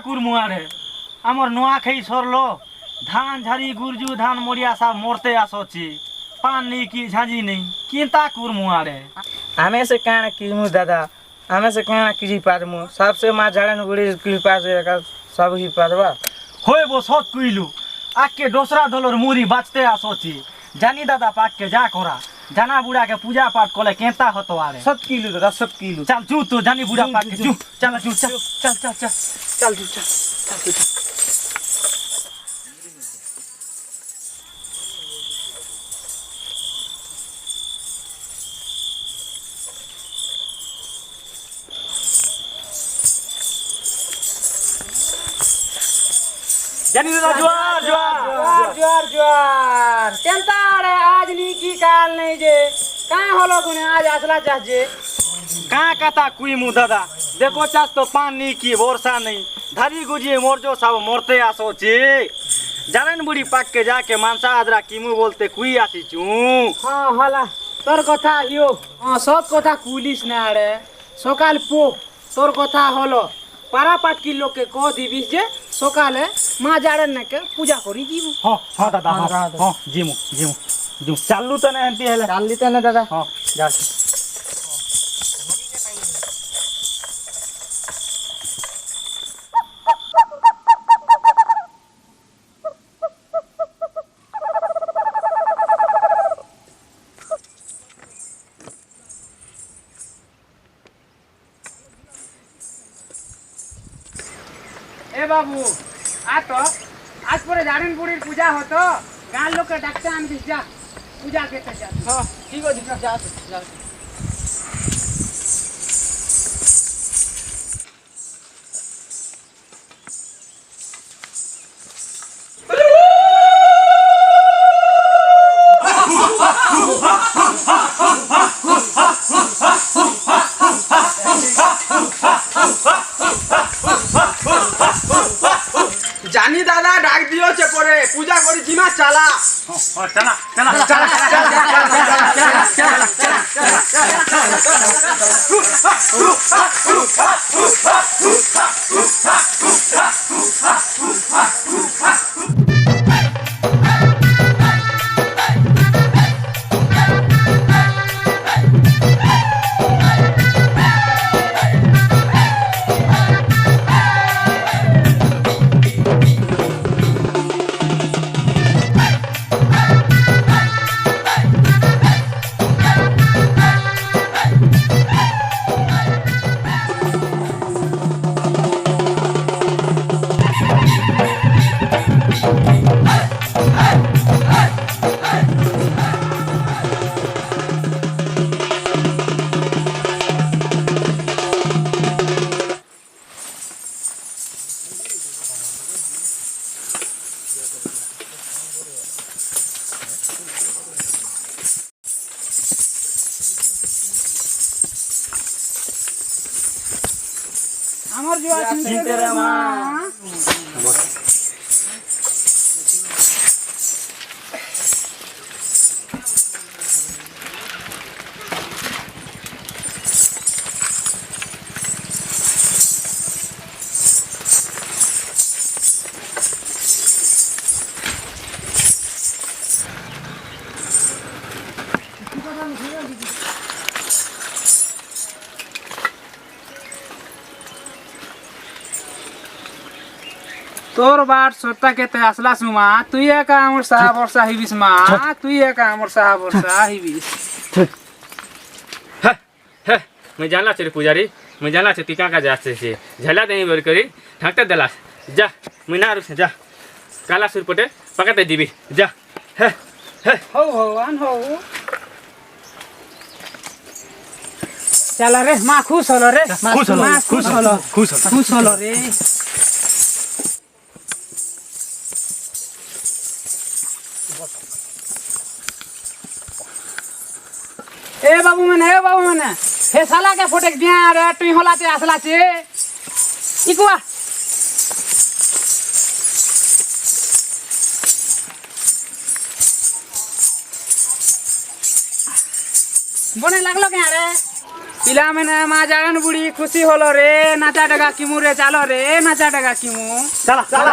কুরমু আরে আমার নোয়াখাই সরলো ধান ঝাড়ি গুরজু ধান মরিয়া সব মরতে আসছি পান নেই কি ঝাঁঝি নেই কিন্তা কুরমু আরে हमें से कहना किमु दादा हमें से कहना किसी पारमु सबसे माँ झाड़न गुड़ी कृपा से सब ही पारवा হইব সৎ কইলু আজকে দোসরা দলর মুড়ি বাঁচতে আসছি জানি দাদা পাককে যা করা জানা বুড়াকে পূজা পাঠ করলে কেতা হতো আরে सब किलो दादा सब किलो चल जू तो जानी बुढ़ा पाके जू चल जू चल चल चल चल चल जू चल जानी दादा जुआर जुआर जुआर जुआर केनता रे आज नी की काल नहीं जे कहाँ हलो गुने आज असला चाहे कहाँ कता कुई मु दादा देखो चास तो पानी की वर्षा नहीं धारी गुजिए मोरजो सब मरते आसो ची জানেন বুড়ি পাককে যাকে মানসা আদরা কিমু বলতে কুই আসি চু हाँ हला तोर कथा यो सब कथा कुलिस ना रे सकाल पो तोर कथा हलो पारा पाट की लोग के कह दिबिस जे सकाले माँ जाड़न ने के पूजा करी जीवु हाँ हाँ दादा हाँ जिमु जिमु जिमु चालू तो नहीं हंती है डाल दीते ना दादा हाँ जा ए बाबू आ तो आज पूरे जाड़न बुड़ी पूजा हो तो गाँव लोग के डाक्टर आन दिस जा पूजा के जा हाँ ठीक हो दिखा जा जा জানি দাদা ডাক দিয়েছে পরে পূজা করি জিমা চালা चला चला चला আমার जो আছে রে মা तोर बाट सोता के ते असला सुमा तुई का हमर साहब वर्षा हिबिस मा तुई का हमर साहब वर्षा हिबिस मैं जानला चले पुजारी मैं जानला से टीका का जाते से झला देनी बोल करी ढाकते दला जा मैं ना रुक जा काला सुर पटे पकते दीबी जा हो आन हो चला रे माँ खुश होलो रे खुश होलो रे ए बाबू मैंने हे साला के फोटे दिया रे तुई होला ते असला छे इकुआ बने लागलो के रे পিলা মানে মা জাড়ান বুড়ি খুশি হলো রে নাচা টাকা কিমু রে চালো রে নাচা টাকা কিমু चला